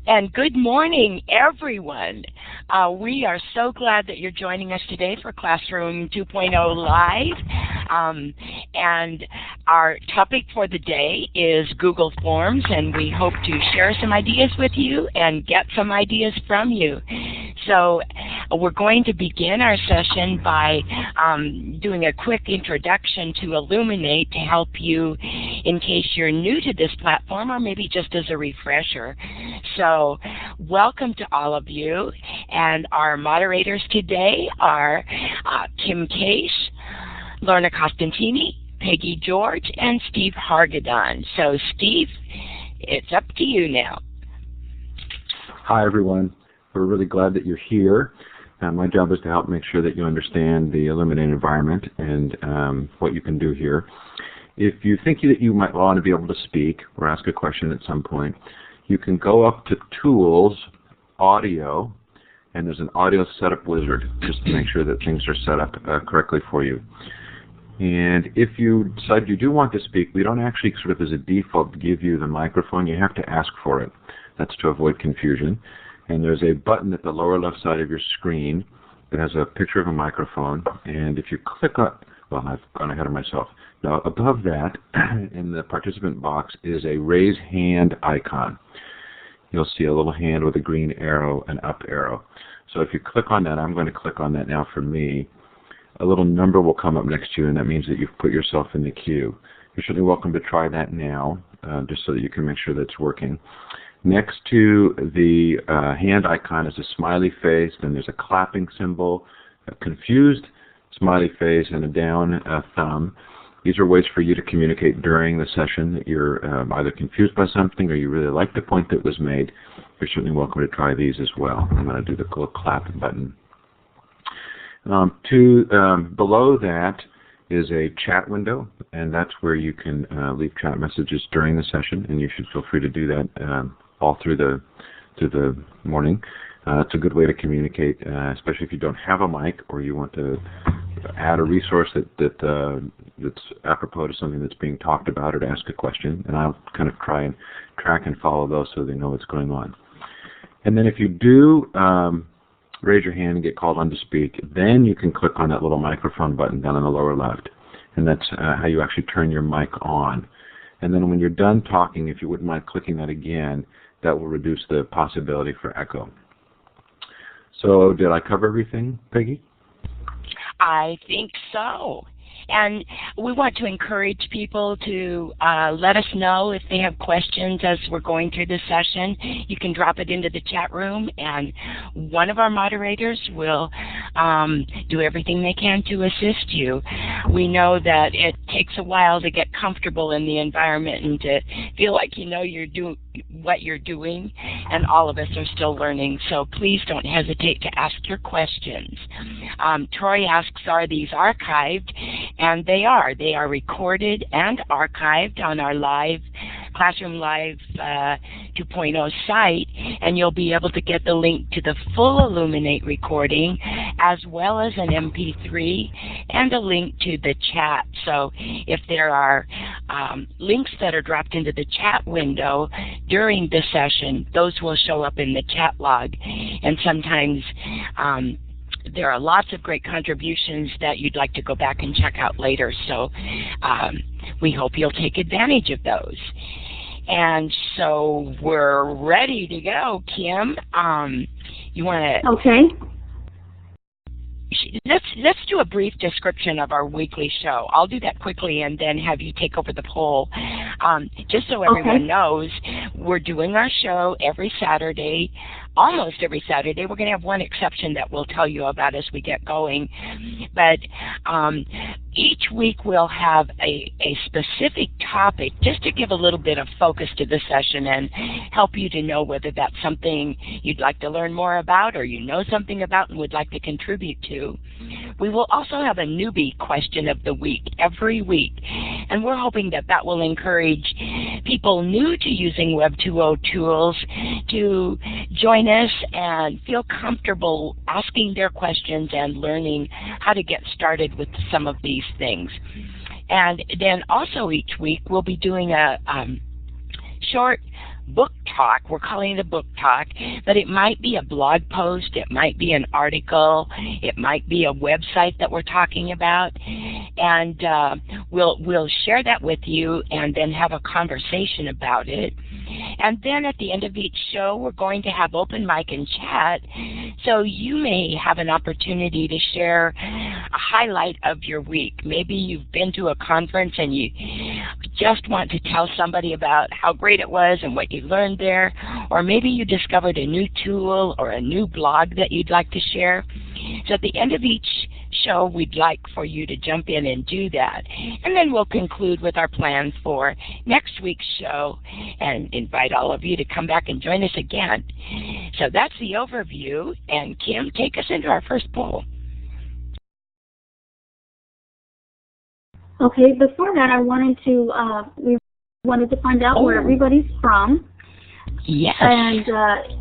And good morning, everyone. We are so glad that you're joining us today for Classroom 2.0 Live. And our topic for the day is Google Forms, and we hope to share some ideas with you and get some ideas from you. So we're going to begin our session by doing a quick introduction to Illuminate to help you in case you're new to this platform or maybe just as a refresher. So welcome to all of you, and our moderators today are Kim Case, Lorna Costantini, Peggy George, and Steve Hargadon. So Steve, it's up to you now. Hi everyone, we're really glad that you're here. My job is to help make sure that you understand the Illuminate environment and what you can do here. If you think that you might want to be able to speak or ask a question at some point, you can go up to Tools, Audio, and there's an audio setup wizard just to make sure that things are set up correctly for you. And if you decide you do want to speak, we don't actually sort of as a default give you the microphone. You have to ask for it. That's to avoid confusion. And there's a button at the lower left side of your screen that has a picture of a microphone. And if you click on, well, I've gone ahead of myself. Now, above that, in the participant box, is a raise hand icon. You'll see a little hand with a green arrow and up arrow. So if you click on that, I'm going to click on that now for me. A little number will come up next to you, and that means that you've put yourself in the queue. You're certainly welcome to try that now, just so that you can make sure that it's working. Next to the hand icon is a smiley face, then there's a clapping symbol, a confused smiley face, and a down thumb. These are ways for you to communicate during the session that you're either confused by something or you really like the point that was made. You're certainly welcome to try these as well. I'm going to do the little clap button. Below that is a chat window, and that's where you can leave chat messages during the session, and you should feel free to do that all through the morning. It's a good way to communicate, especially if you don't have a mic or you want to add a resource that's apropos to something that's being talked about or to ask a question, and I'll kind of try and track and follow those so they know what's going on. And then if you do raise your hand and get called on to speak, then you can click on that little microphone button down on the lower left, and that's how you actually turn your mic on. And then when you're done talking, if you wouldn't mind clicking that again, that will reduce the possibility for echo. So did I cover everything, Peggy? I think so. And we want to encourage people to let us know if they have questions as we're going through this session. You can drop it into the chat room, and one of our moderators will do everything they can to assist you. We know that it takes a while to get comfortable in the environment and to feel like you know you're doing what you're doing, and all of us are still learning, so please don't hesitate to ask your questions. Troy asks, are these archived? And they are. They are recorded and archived on our Classroom Live 2.0 site, and you'll be able to get the link to the full Illuminate recording as well as an MP3 and a link to the chat. So if there are links that are dropped into the chat window during the session, those will show up in the chat log. And sometimes there are lots of great contributions that you'd like to go back and check out later, so we hope you'll take advantage of those. And so we're ready to go, Kim. You want to? Okay. Let's do a brief description of our weekly show. I'll do that quickly and then have you take over the poll. Just so everyone knows, we're doing our show every Saturday, almost every Saturday. We're going to have one exception that we'll tell you about as we get going. But each week we'll have a specific topic just to give a little bit of focus to the session and help you to know whether that's something you'd like to learn more about or you know something about and would like to contribute to. We will also have a newbie question of the week every week, and we're hoping that that will encourage people new to using Web 2.0 tools to join us and feel comfortable asking their questions and learning how to get started with some of these things. And then also each week we'll be doing a short book talk. We're calling it a book talk, but it might be a blog post, it might be an article, it might be a website that we're talking about, and we'll share that with you and then have a conversation about it. And then at the end of each show, we're going to have open mic and chat, so you may have an opportunity to share a highlight of your week. Maybe you've been to a conference and you just want to tell somebody about how great it was and what you learned there, or maybe you discovered a new tool or a new blog that you'd like to share. So at the end of each show, we'd like for you to jump in and do that. And then we'll conclude with our plans for next week's show and invite all of you to come back and join us again. So that's the overview. And Kim, take us into our first poll. Okay, before that, we wanted to find out where everybody's from. Yes. And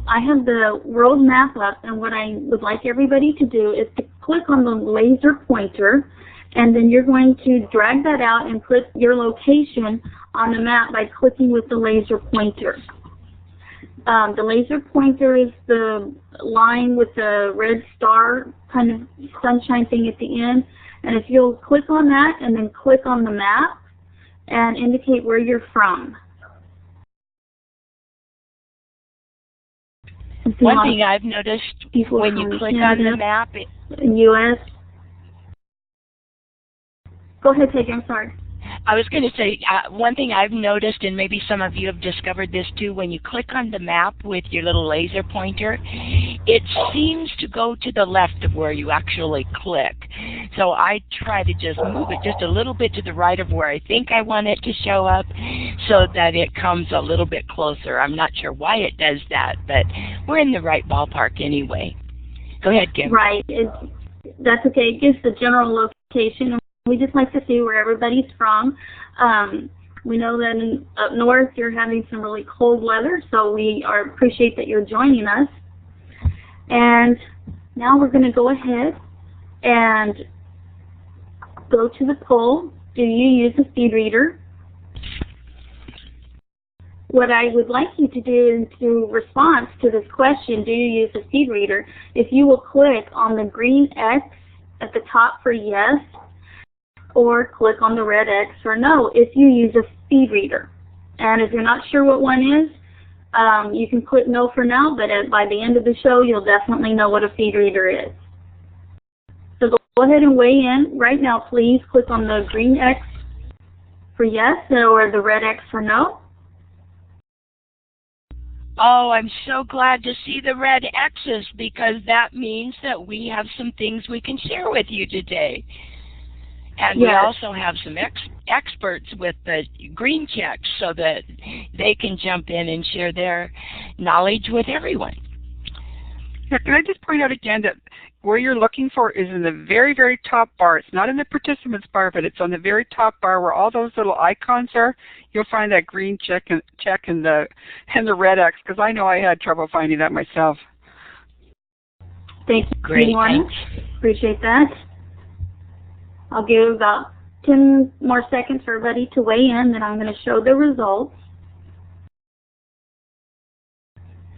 I have the world map up, and what I would like everybody to do is to click on the laser pointer, and then you're going to drag that out and put your location on the map by clicking with the laser pointer. The laser pointer is the line with the red star kind of sunshine thing at the end, and if you'll click on that and then click on the map and indicate where you're from. One thing I've noticed when you click on the map, U.S. Go ahead, Peggy, I'm sorry. I was going to say, one thing I've noticed, and maybe some of you have discovered this too, when you click on the map with your little laser pointer, it seems to go to the left of where you actually click. So I try to just move it just a little bit to the right of where I think I want it to show up so that it comes a little bit closer. I'm not sure why it does that, but we're in the right ballpark anyway. Go ahead, Kim. Right. That's okay. It gives the general location. We just like to see where everybody's from. We know that up north you're having some really cold weather, so we appreciate that you're joining us. And now we're going to go ahead and go to the poll. Do you use a feed reader? What I would like you to do in response to this question, do you use a feed reader, if you will click on the green X at the top for yes, or click on the red X for no if you use a feed reader. And if you're not sure what one is, you can click no for now, but by the end of the show, you'll definitely know what a feed reader is. So go ahead and weigh in right now, please. Click on the green X for yes or the red X for no. Oh, I'm so glad to see the red X's, because that means that we have some things we can share with you today. And we also have some experts with the green checks so that they can jump in and share their knowledge with everyone. Yeah, can I just point out again that where you're looking for is in the very, very top bar. It's not in the participants bar, but it's on the very top bar where all those little icons are. You'll find that green check and the red X, because I know I had trouble finding that myself. Thank you. Great. Lorna. Appreciate that. I'll give about 10 more seconds for everybody to weigh in, then I'm going to show the results.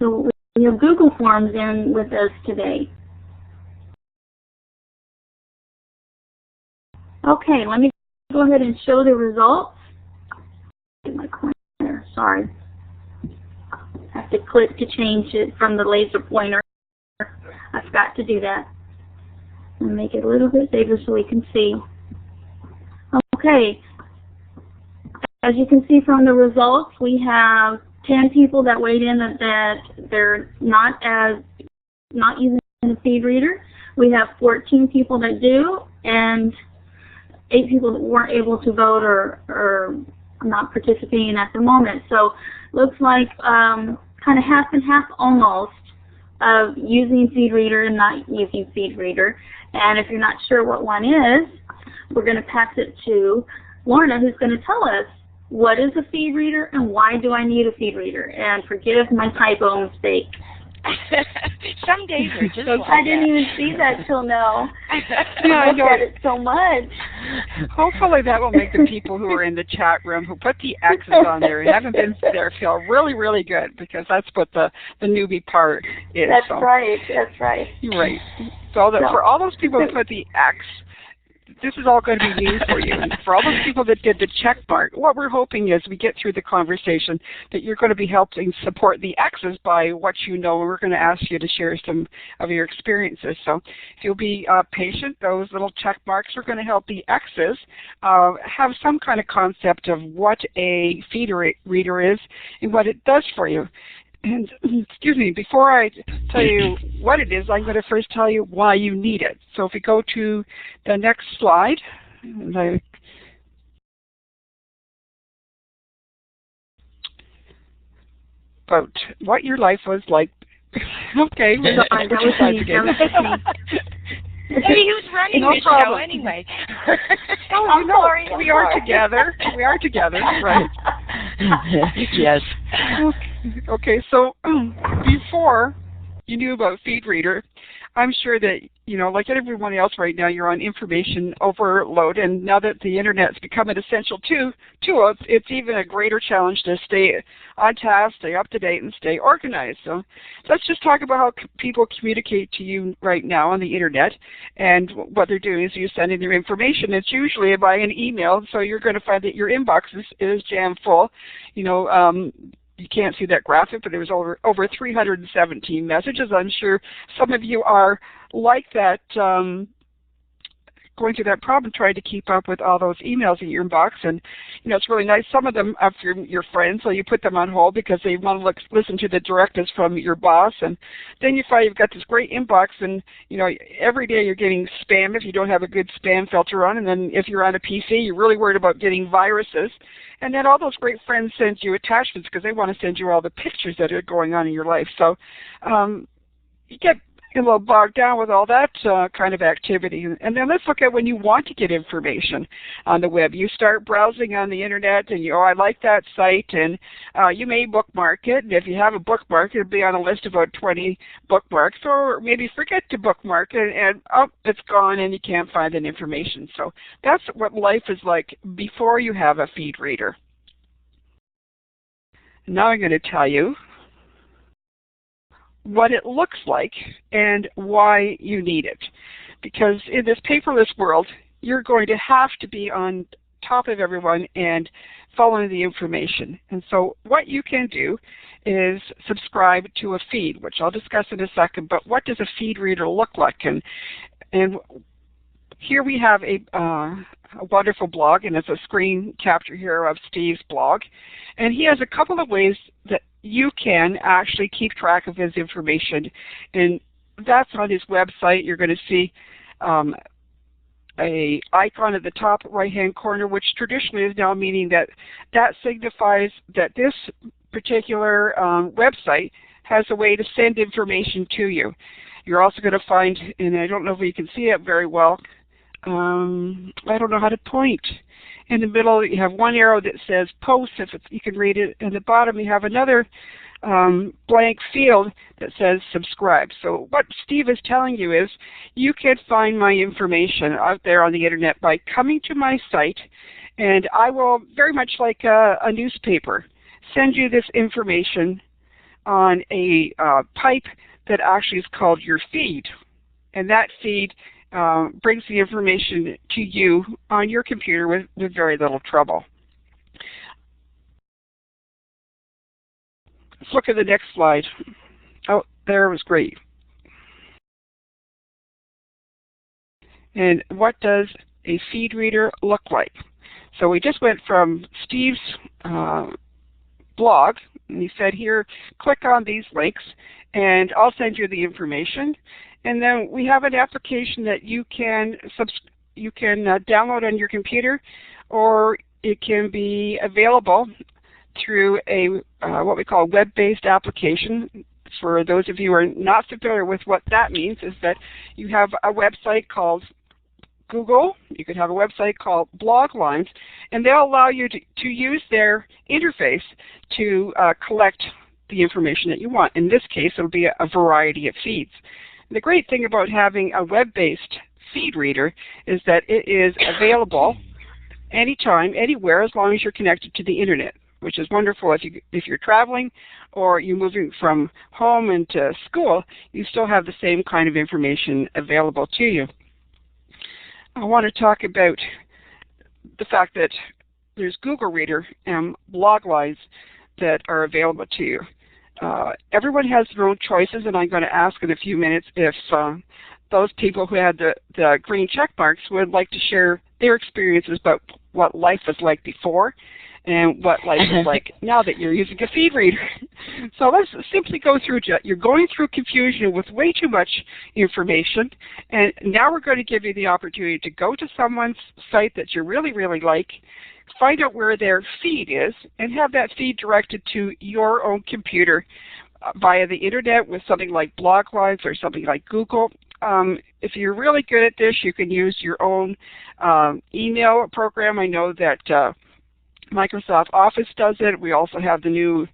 So we have Google Forms in with us today. Okay, let me go ahead and show the results. Get my pointer, sorry. I have to click to change it from the laser pointer. I forgot to do that. And make it a little bit bigger so we can see. Okay, as you can see from the results, we have 10 people that weighed in that they're not using a feed reader. We have 14 people that do, and 8 people that weren't able to vote or not participating at the moment. So looks like kind of half and half almost of using feed reader and not using feed reader. And if you're not sure what one is, we're going to pass it to Lorna, who's going to tell us what is a feed reader and why do I need a feed reader. And forgive my typo mistake. Some days are just like I didn't even see that till now. Yeah, I I looked know. at it so much. Hopefully that will make the people who are in the chat room who put the X's on there and haven't been there feel really, really good, because that's what the newbie part is. That's so. right. That's right. You're right. So that for all those people who put the X, this is all going to be new for you. And for all those people that did the check mark, what we're hoping is we get through the conversation that you're going to be helping support the X's by what you know, and we're going to ask you to share some of your experiences. So if you'll be patient, those little check marks are going to help the X's have some kind of concept of what a feed reader is and what it does for you. And excuse me, before I tell you what it is, I'm going to first tell you why you need it. So if we go to the next slide, about what your life was like. Okay, we're not Sorry, that was me. again. Hey, who's running No this show problem. anyway? I'm sorry. We are together. We are together, right? Yes. Okay, so before you knew about FeedReader, I'm sure that, you know, like everyone else right now, you're on information overload, and now that the Internet's become an essential tool, it's even a greater challenge to stay on task, stay up to date, and stay organized. So let's just talk about how people communicate to you right now on the Internet, and what they're doing is you're sending their information. It's usually by an email, so you're going to find that your inbox is jam full. You know, you can't see that graphic, but there was over 317 messages. I'm sure some of you are like that, going through that problem, trying to keep up with all those emails in your inbox. And, you know, it's really nice. Some of them are from your friends, so you put them on hold because they want to listen to the directives from your boss. And then you find you've got this great inbox, and, you know, every day you're getting spam if you don't have a good spam filter on. And then if you're on a PC, you're really worried about getting viruses. And then all those great friends send you attachments because they want to send you all the pictures that are going on in your life. So you get a little bogged down with all that kind of activity. And then let's look at when you want to get information on the web. You start browsing on the Internet, and I like that site, and you may bookmark it. And if you have a bookmark, it'll be on a list of about 20 bookmarks, or maybe forget to bookmark it, and it's gone, and you can't find that information. So that's what life is like before you have a feed reader. Now I'm going to tell you what it looks like and why you need it. Because in this paperless world, you're going to have to be on top of everyone and following the information. And so what you can do is subscribe to a feed, which I'll discuss in a second, but what does a feed reader look like? And here we have a wonderful blog, and it's a screen capture here of Steve's blog. And he has a couple of ways that you can actually keep track of his information. And that's on his website. You're going to see a icon at the top right-hand corner, which traditionally is now meaning that signifies that this particular website has a way to send information to you. You're also going to find, and I don't know if you can see it very well, I don't know how to point. In the middle, you have one arrow that says post, you can read it. At the bottom, you have another blank field that says subscribe. So what Steve is telling you is you can find my information out there on the Internet by coming to my site, and I will, very much like a newspaper, send you this information on a pipe that actually is called your feed. And that feed brings the information to you on your computer with very little trouble. Let's look at the next slide. Oh, there was great. And what does a feed reader look like? So we just went from Steve's blog, and he said here, click on these links, and I'll send you the information. And then we have an application that you can download on your computer, or it can be available through a what we call a web-based application. For those of you who are not familiar with what that means, is that you have a website called Google, you could have a website called Bloglines, and they'll allow you to use their interface to collect the information that you want. In this case, it'll be a variety of feeds. The great thing about having a web-based feed reader is that it is available anytime, anywhere, as long as you're connected to the internet, which is wonderful. If you're traveling or you're moving from home into school, you still have the same kind of information available to you. I want to talk about the fact that there's Google Reader and blog lines that are available to you. Everyone has their own choices, and I'm going to ask in a few minutes if those people who had the green check marks would like to share their experiences about what life was like before and what life is like now that you're using a feed reader. So let's simply go through it. You're going through confusion with way too much information, and now we're going to give you the opportunity to go to someone's site that you really, really like, find out where their feed is, and have that feed directed to your own computer via the internet with something like blog lines or something like Google. If you're really good at this, you can use your own email program. I know that Microsoft Office does it. We also have the new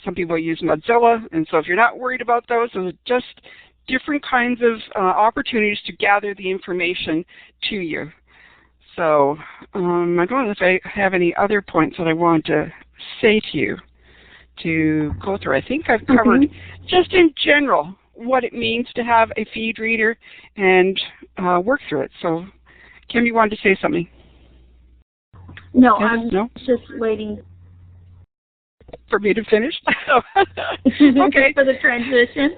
some people use Mozilla, and so if you're not worried about those are just different kinds of opportunities to gather the information to you. So I don't know if I have any other points that I want to say to you to go through. I think I've covered just in general what it means to have a feed reader and work through it. So Kim, you wanted to say something? No, I'm just waiting for me to finish. Okay. For the transition.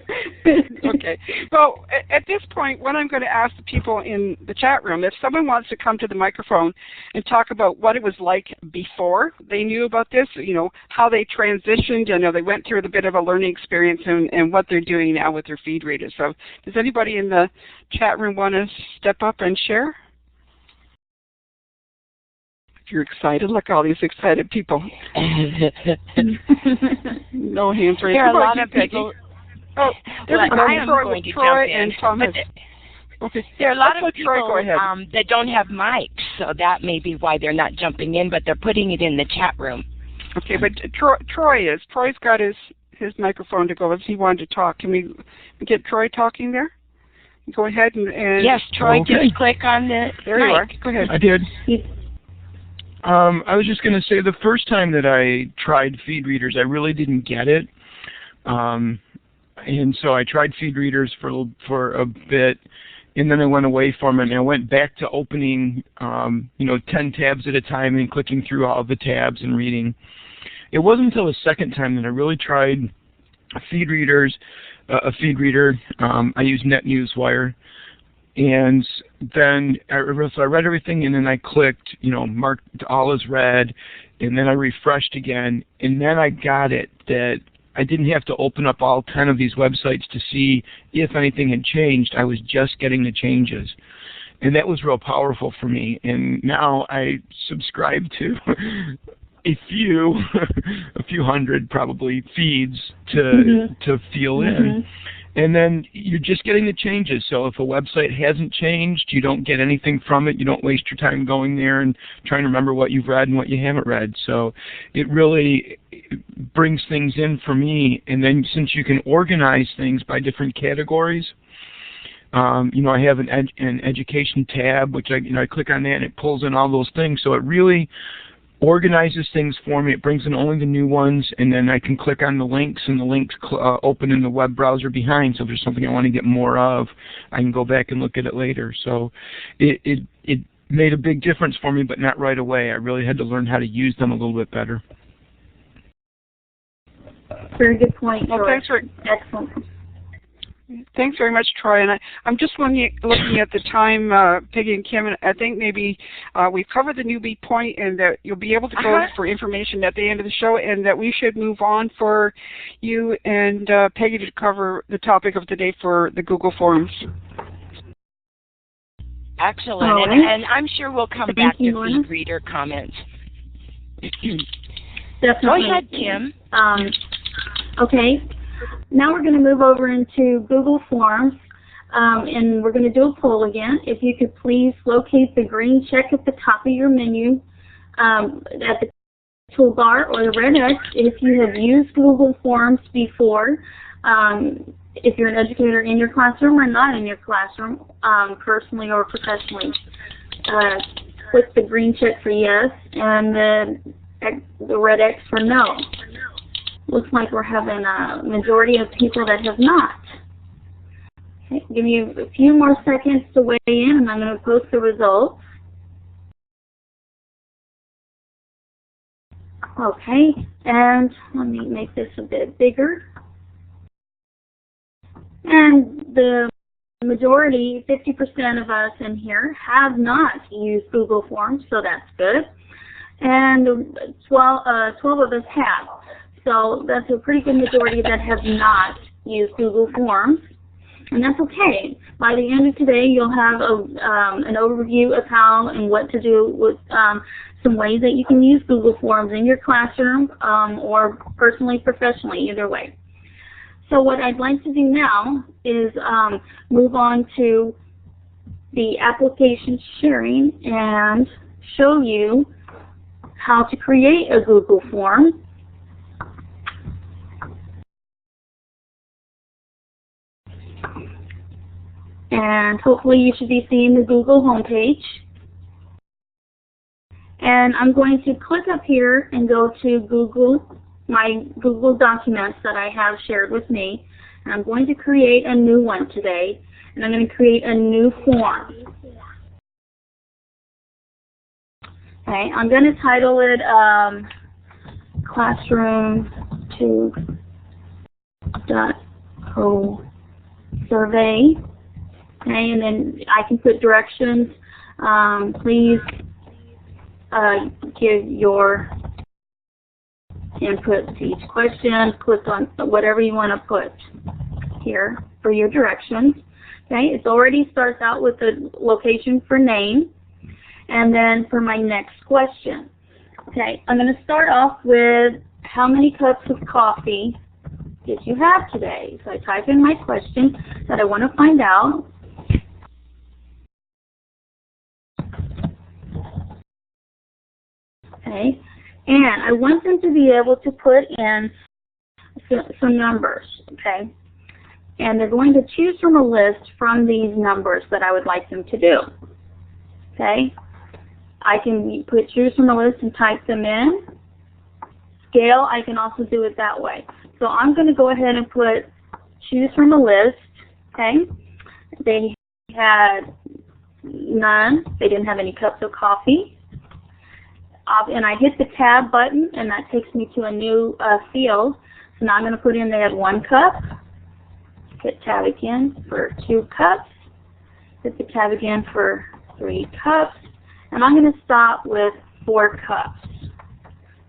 Okay. Well, at this point, what I'm going to ask the people in the chat room, if someone wants to come to the microphone and talk about what it was like before they knew about this, you know, how they transitioned, I know they went through a bit of a learning experience and what they're doing now with their feed readers. So does anybody in the chat room want to step up and share? You're excited. Look, all these excited people. No hands raised. There are a lot of people. Oh, there we go. I am going to Troy jump in. And Thomas. Okay. There are a lot of Troy, people go ahead. that don't have mics, so that may be why they're not jumping in, but they're putting it in the chat room. Okay, but Troy's got his microphone to go if he wanted to talk. Can we get Troy talking there? Go ahead and yes, Troy, just click on the there mic. You are. Go ahead. I did. I was just going to say the first time that I tried feed readers, I really didn't get it. And so I tried feed readers for a bit, and then I went away from it, and I went back to opening, 10 tabs at a time and clicking through all the tabs and reading. It wasn't until the second time that I really tried feed readers, a feed reader. I used NetNewsWire. And then I read everything, and then I clicked, marked all as read, and then I refreshed again, and then I got it that I didn't have to open up all 10 of these websites to see if anything had changed. I was just getting the changes. And that was real powerful for me. And now I subscribe to a few hundred probably feeds to feel in. And then you're just getting the changes. So if a website hasn't changed, you don't get anything from it. You don't waste your time going there and trying to remember what you've read and what you haven't read. So it really brings things in for me. And then since you can organize things by different categories, I have an education tab, which I click on that and it pulls in all those things. So it really organizes things for me. It brings in only the new ones, and then I can click on the links, and the links open in the web browser behind. So if there's something I want to get more of, I can go back and look at it later. So it made a big difference for me, but not right away. I really had to learn how to use them a little bit better. Very good point, well, Troy. Excellent. Thanks very much, Troy. And I'm just looking at the time, Peggy and Kim, and I think maybe we've covered the newbie point, and that you'll be able to go for information at the end of the show, and that we should move on for you and Peggy to cover the topic of today for the Google Forms. Excellent. Right. And I'm sure we'll come back to Lorna. feed reader comments. Definitely. Go ahead, Kim. Okay. Now we're going to move over into Google Forms, and we're going to do a poll again. If you could please locate the green check at the top of your menu, at the toolbar or the red X if you have used Google Forms before, if you're an educator in your classroom or not in your classroom, personally or professionally. Click the green check for yes and the red X for no. Looks like we're having a majority of people that have not. Okay, give me a few more seconds to weigh in, and I'm going to post the results. Okay, and let me make this a bit bigger. And the majority, 50% of us in here, have not used Google Forms, so that's good. And 12 of us have. So that's a pretty good majority that have not used Google Forms. And that's okay. By the end of today, you'll have an overview of how and what to do with some ways that you can use Google Forms in your classroom or personally, professionally, either way. So what I'd like to do now is move on to the application sharing and show you how to create a Google form. And hopefully you should be seeing the Google homepage. And I'm going to click up here and go to Google, my Google documents that I have shared with me. And I'm going to create a new one today. And I'm going to create a new form. Okay, I'm going to title it Classroom 2.0 Survey. Okay, and then I can put directions. Please give your input to each question. Click on whatever you want to put here for your directions. Okay, it already starts out with the location for name. And then for my next question. Okay, I'm going to start off with how many cups of coffee did you have today? So I type in my question that I want to find out. Okay, and I want them to be able to put in some numbers, okay? And they're going to choose from a list from these numbers that I would like them to do, okay? I can choose from a list and type them in. Scale, I can also do it that way. So I'm going to go ahead and choose from a list, okay? They had none. They didn't have any cups of coffee. And I hit the tab button, and that takes me to a new field. So now I'm going to put in they had 1 cup. Hit tab again for 2 cups. Hit the tab again for 3 cups. And I'm going to stop with 4 cups.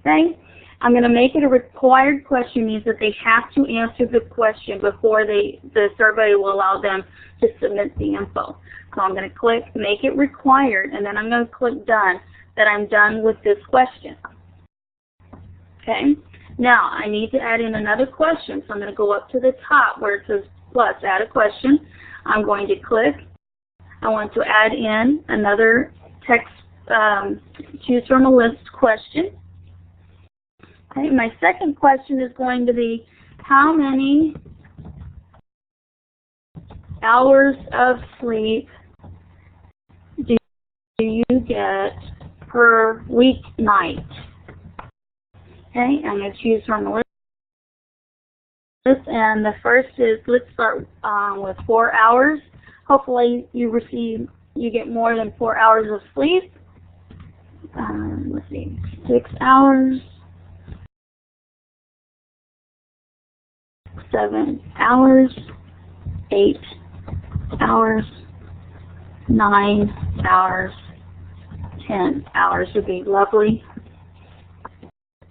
Okay? I'm going to make it a required question, means that they have to answer the question before the survey will allow them to submit the info. So I'm going to click Make It Required, and then I'm going to click Done, that I'm done with this question. Okay? Now, I need to add in another question, so I'm going to go up to the top where it says plus, add a question. I'm going to click. I want to add in another text, choose from a list question. Okay, my second question is going to be, how many hours of sleep do you get per weeknight? Okay, I'm going to choose from a list. And the first is, let's start with 4 hours. Hopefully you get more than 4 hours of sleep. Let's see, 6 hours, 7 hours, 8 hours, 9 hours, 10 hours would be lovely.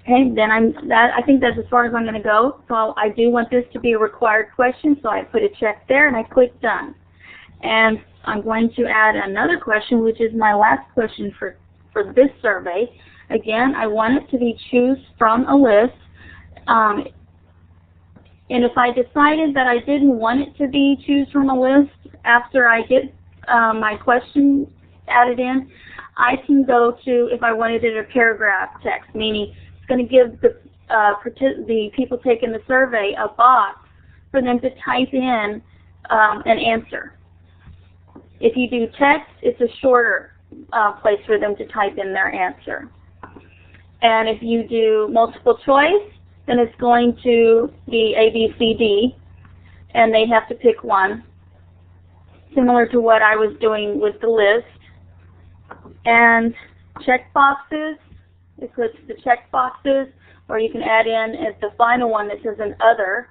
Okay, then I think that's as far as I'm going to go. So I do want this to be a required question, so I put a check there and I click Done. And I'm going to add another question, which is my last question for this survey. Again, I want it to be choose from a list. And if I decided that I didn't want it to be choose from a list after I get my question added in, I can go to, if I wanted it a paragraph text, meaning going to give the people taking the survey a box for them to type in an answer. If you do text, it's a shorter place for them to type in their answer. And if you do multiple choice, then it's going to be A, B, C, D, and they have to pick one, similar to what I was doing with the list. And check boxes, it puts the check boxes, or you can add in as the final one that says an other.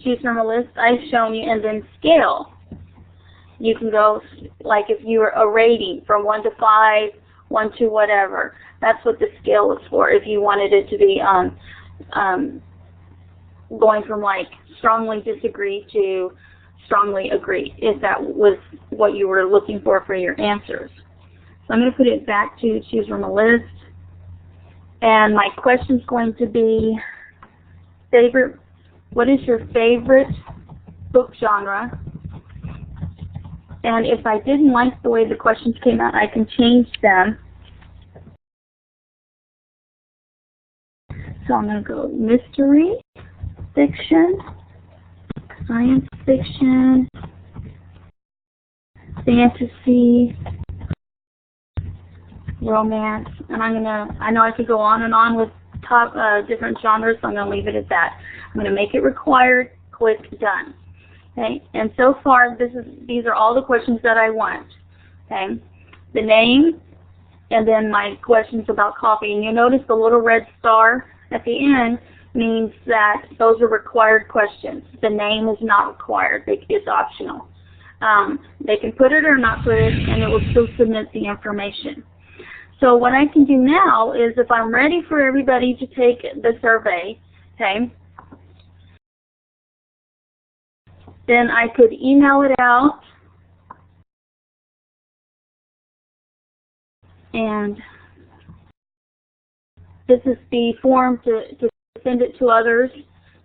Choose from a list I've shown you, and then scale. You can go, like if you were a rating from 1 to 5, 1 to whatever. That's what the scale is for, if you wanted it to be going from like strongly disagree to strongly agree, if that was what you were looking for your answers. So I'm going to put it back to choose from a list. And my question is going to be, what is your favorite book genre? And if I didn't like the way the questions came out, I can change them. So I'm going to go mystery, fiction, science fiction, fantasy, romance, and I know I could go on and on with different genres, so I'm going to leave it at that. I'm going to make it required, click done. Okay, and so far these are all the questions that I want. Okay, the name, and then my questions about coffee. And you'll notice the little red star at the end means that those are required questions. The name is not required, it's optional. They can put it or not put it, and it will still submit the information. So what I can do now is, if I'm ready for everybody to take the survey, okay, then I could email it out, and this is the form to send it to others,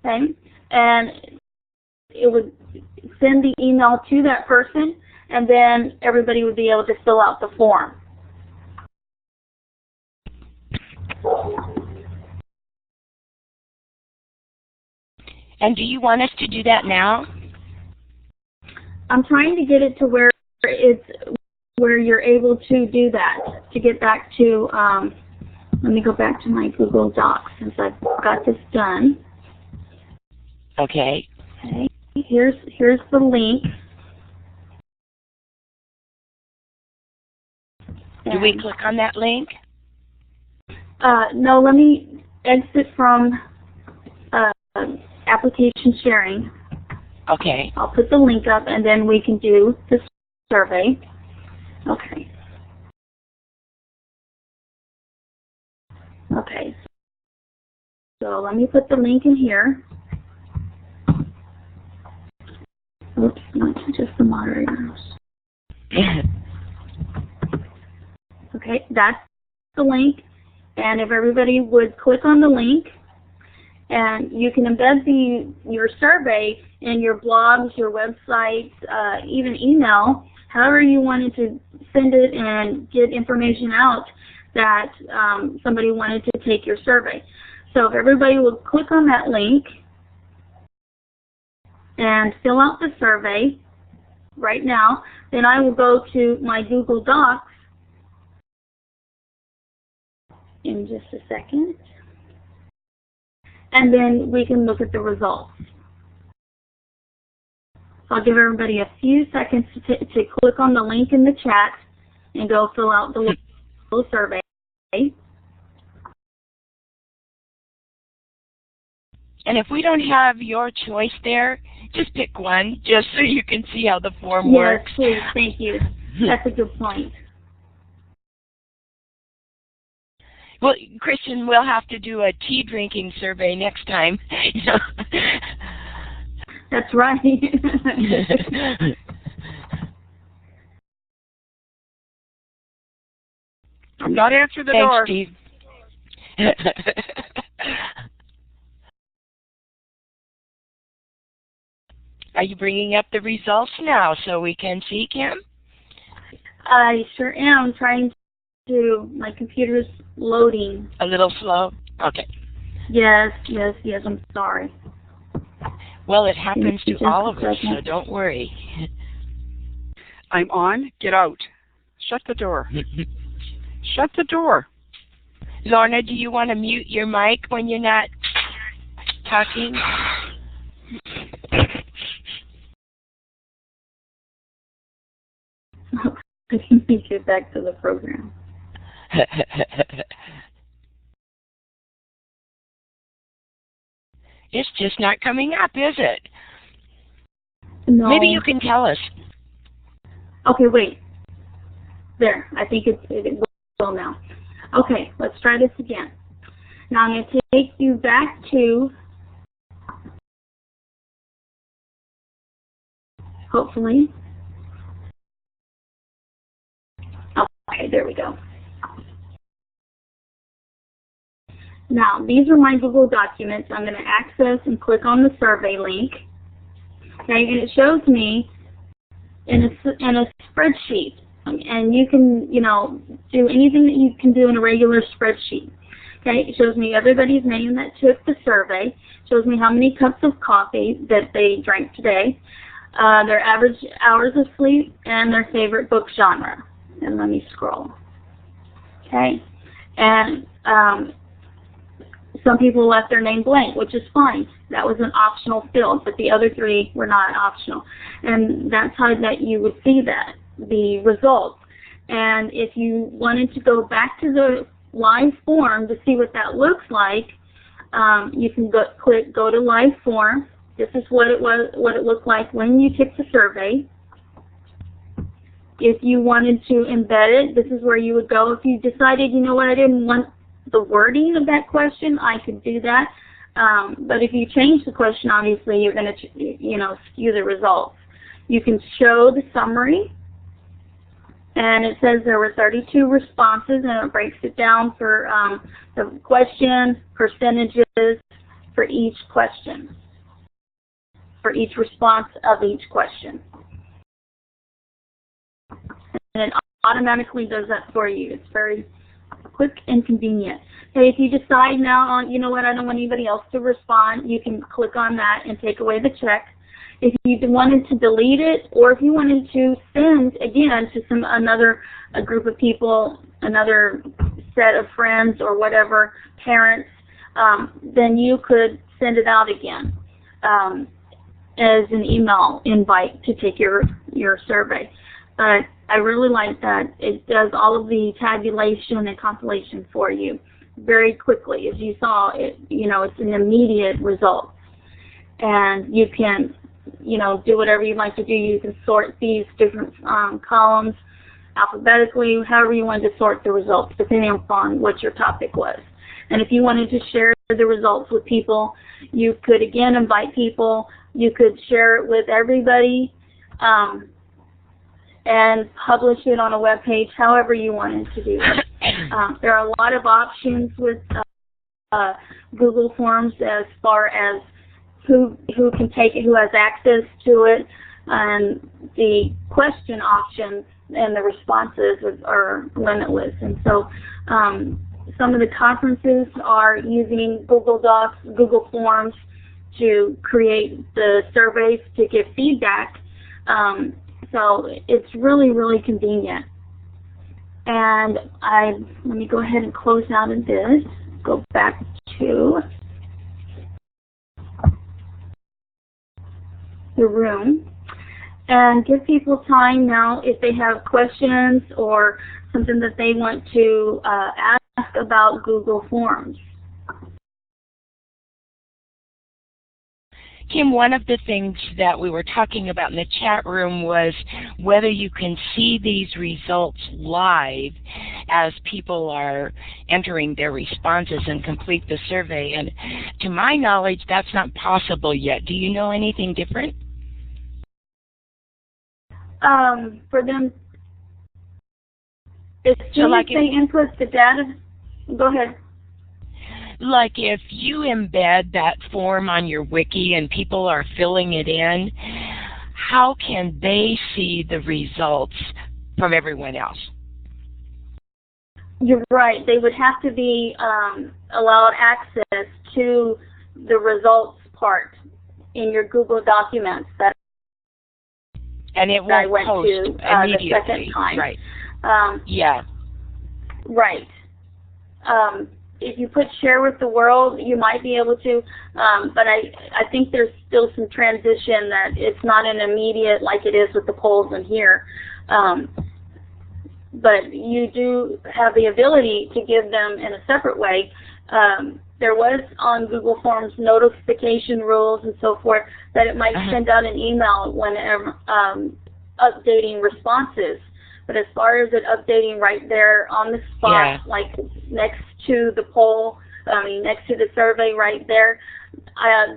okay, and it would send the email to that person, and then everybody would be able to fill out the form. And do you want us to do that now? I'm trying to get it to where you're able to do that, to get back to, let me go back to my Google Docs since I've got this done. Okay. Okay, here's the link. Do we click on that link? No, let me exit from application sharing. Okay. I'll put the link up, and then we can do the survey. Okay. Okay. So let me put the link in here. Oops, not just the moderators. Okay, that's the link. And if everybody would click on the link, and you can embed your survey in your blogs, your websites, even email, however you wanted to send it and get information out that somebody wanted to take your survey. So if everybody would click on that link and fill out the survey right now, then I will go to my Google Docs in just a second, and then we can look at the results. So I'll give everybody a few seconds to click on the link in the chat and go fill out the little survey. And if we don't have your choice there, just pick one, just so you can see how the form works. Yes, please. Thank you. That's a good point. Well, Christian, we'll have to do a tea drinking survey next time. That's right. I'm not answering the Thanks, door. Steve. Are you bringing up the results now so we can see, Kim? I sure am trying to. My computer's loading. A little slow. Okay. Yes, I'm sorry. Well, it happens to Just all a of us, so second. don't worry. I'm on. Get out. Shut the door. Shut the door. Lorna, do you want to mute your mic when you're not talking? I can get back to the program. It's just not coming up, is it? No. Maybe you can tell us. Okay, wait. There. I think it will now. Okay, let's try this again. Now I'm going to take you back to, hopefully. Okay, there we go. Now, these are my Google documents. I'm going to access and click on the survey link. Okay, and it shows me in a spreadsheet. And you can, do anything that you can do in a regular spreadsheet. Okay, it shows me everybody's name that took the survey. It shows me how many cups of coffee that they drank today, their average hours of sleep, and their favorite book genre. And let me scroll. Okay, and some people left their name blank, which is fine. That was an optional field, but the other three were not optional. And that's how that you would see that, the results. And if you wanted to go back to the live form to see what that looks like, you can go to live form. This is what it looked like when you took the survey. If you wanted to embed it, this is where you would go. If you decided, you know what, I didn't want the wording of that question, I could do that. But if you change the question, obviously you're going to, skew the results. You can show the summary, and it says there were 32 responses, and it breaks it down for the question, percentages for each question, for each response of each question. And it automatically does that for you. It's very quick and convenient. Okay, if you decide now on, you know what, I don't want anybody else to respond, you can click on that and take away the check. If you wanted to delete it, or if you wanted to send again to a group of people, another set of friends or whatever, parents, then you could send it out again as an email invite to take your survey. But I really like that it does all of the tabulation and compilation for you very quickly. As you saw, it's an immediate result. And you can, do whatever you'd like to do. You can sort these different columns alphabetically, however you want to sort the results, depending upon what your topic was. And if you wanted to share the results with people, you could, again, invite people. You could share it with everybody. And publish it on a web page, however you wanted to do it. There are a lot of options with Google Forms as far as who can take it, who has access to it, and the question options and the responses are limitless. And so some of the conferences are using Google Docs, Google Forms to create the surveys to give feedback. So it's really, really convenient. And let me go ahead and close out of this. Go back to the room and give people time now if they have questions or something that they want to ask about Google Forms. Kim, one of the things that we were talking about in the chat room was whether you can see these results live as people are entering their responses and complete the survey. And to my knowledge, that's not possible yet. Do you know anything different? For them, as soon as they input the data, go ahead. Like if you embed that form on your wiki and people are filling it in, how can they see the results from everyone else? You're right. They would have to be allowed access to the results part in your Google documents that and it I won't went post to the immediately. second time. Right. Yeah. Right. If you put share with the world, you might be able to, but I think there's still some transition that it's not an immediate like it is with the polls in here. But you do have the ability to give them in a separate way. There was on Google Forms notification rules and so forth that it might send out an email whenever updating responses. But as far as it updating right there on the spot, like next to the poll, next to the survey right there,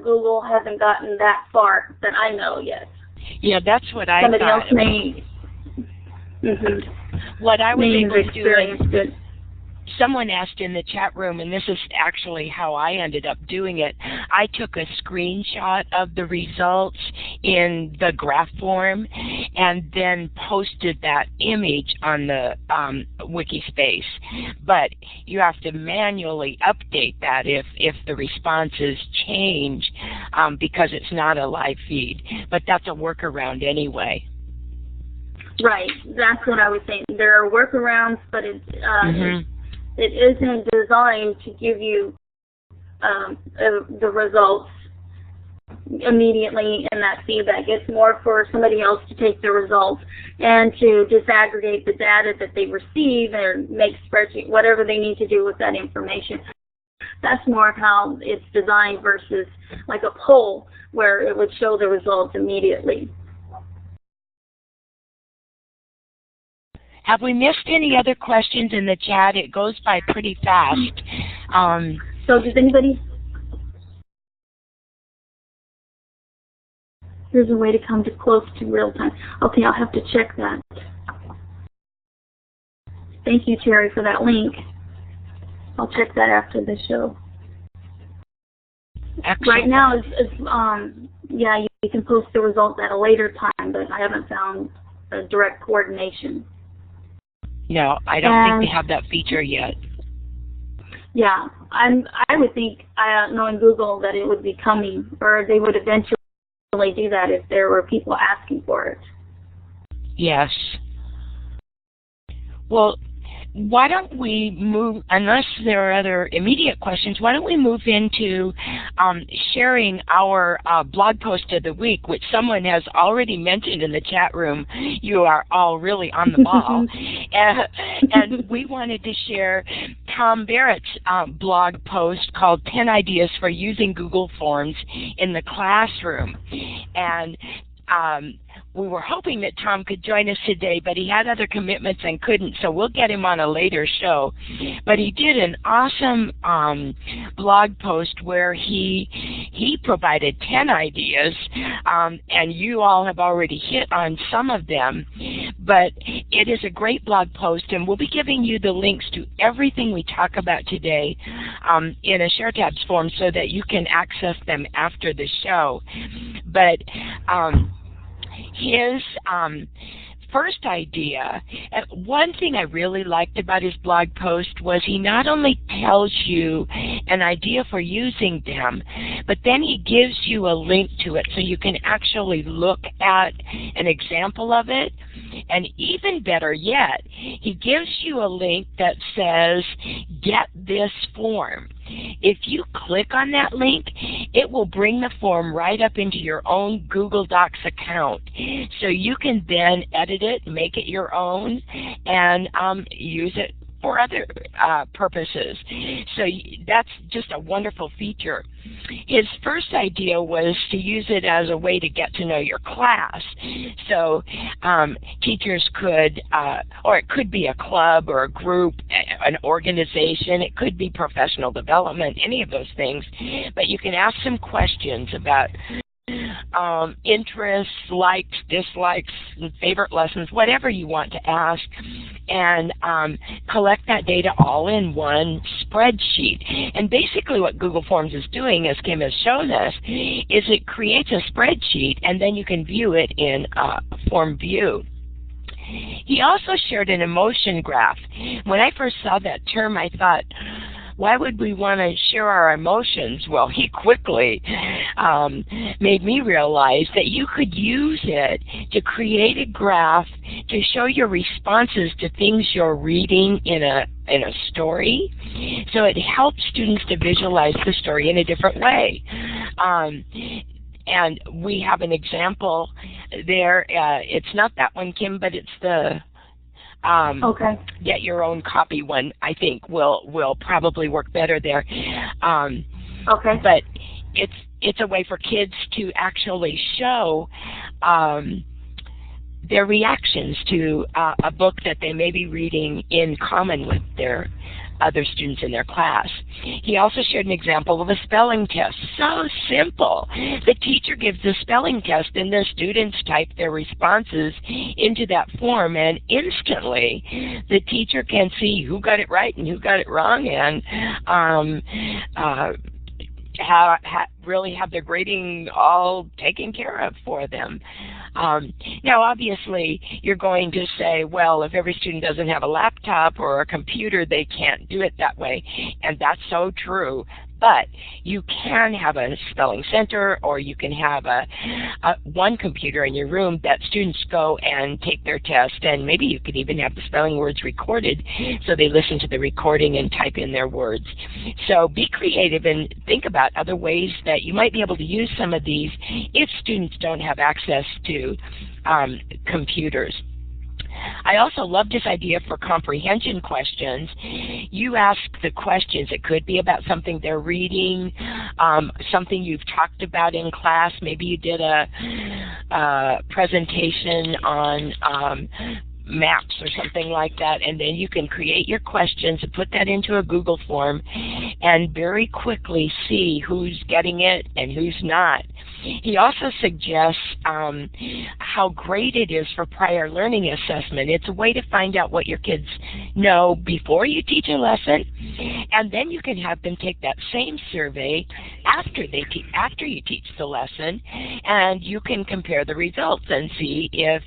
Google hasn't gotten that far that I know yet. Yeah, that's what I Somebody thought. else may. What I was able to do is, it. someone asked in the chat room, and this is actually how I ended up doing it. I took a screenshot of the results in the graph form and then posted that image on the wiki space. But you have to manually update that if the responses change because it's not a live feed. But that's a workaround anyway. Right, that's what I was saying. There are workarounds, but it isn't designed to give you the results immediately in that feedback. It's more for somebody else to take the results and to disaggregate the data that they receive and make spreadsheet, whatever they need to do with that information. That's more of how it's designed versus like a poll where it would show the results immediately. Have we missed any other questions in the chat? It goes by pretty fast. So does anybody? Here's a way to come to close to real time. Okay, I'll have to check that. Thank you, Terry, for that link. I'll check that after the show. Excellent. Right now, yeah, you can post the results at a later time, but I haven't found a direct coordination. No, I don't think they have that feature yet. Yeah, I would think, knowing Google, that it would be coming, or they would eventually do that if there were people asking for it. Yes. Well, why don't we move, unless there are other immediate questions, why don't we move into sharing our blog post of the week, which someone has already mentioned in the chat room. You are all really on the ball. and we wanted to share Tom Barrett's blog post called 10 Ideas for Using Google Forms in the Classroom. And we were hoping that Tom could join us today, but he had other commitments and couldn't, so we'll get him on a later show. But he did an awesome blog post where he provided 10 ideas, and you all have already hit on some of them. But it is a great blog post, and we'll be giving you the links to everything we talk about today in a Share Tabs form so that you can access them after the show. But his first idea, one thing I really liked about his blog post was he not only tells you an idea for using them, but then he gives you a link to it so you can actually look at an example of it. And even better yet, he gives you a link that says, get this form. If you click on that link, it will bring the form right up into your own Google Docs account. So you can then edit it, make it your own, and use it for other purposes. So that's just a wonderful feature. His first idea was to use it as a way to get to know your class. So teachers could, or it could be a club or a group, an organization, it could be professional development, any of those things. But you can ask some questions about interests, likes, dislikes, favorite lessons, whatever you want to ask, and collect that data all in one spreadsheet. And basically what Google Forms is doing, as Kim has shown us, is it creates a spreadsheet and then you can view it in form view. He also shared an emotion graph. When I first saw that term, I thought, why would we want to share our emotions? Well, he quickly made me realize that you could use it to create a graph to show your responses to things you're reading in a story. So it helps students to visualize the story in a different way. And we have an example there. It's not that one, Kim, but it's the okay. get your own copy one. I think will probably work better there. Okay. But it's a way for kids to actually show their reactions to a book that they may be reading in common with their other students in their class. He also shared an example of a spelling test. So simple. The teacher gives the spelling test and the students type their responses into that form, and instantly the teacher can see who got it right and who got it wrong, and really have their grading all taken care of for them. Now, obviously, you're going to say, well, if every student doesn't have a laptop or a computer, they can't do it that way. And that's so true. But you can have a spelling center, or you can have one computer in your room that students go and take their test, and maybe you could even have the spelling words recorded so they listen to the recording and type in their words. So be creative and think about other ways that you might be able to use some of these if students don't have access to computers. I also love this idea for comprehension questions. You ask the questions. It could be about something they're reading, something you've talked about in class. Maybe you did a presentation on maps or something like that, and then you can create your questions and put that into a Google form and very quickly see who's getting it and who's not. He also suggests how great it is for prior learning assessment. It's a way to find out what your kids know before you teach a lesson, and then you can have them take that same survey after you teach the lesson, and you can compare the results and see if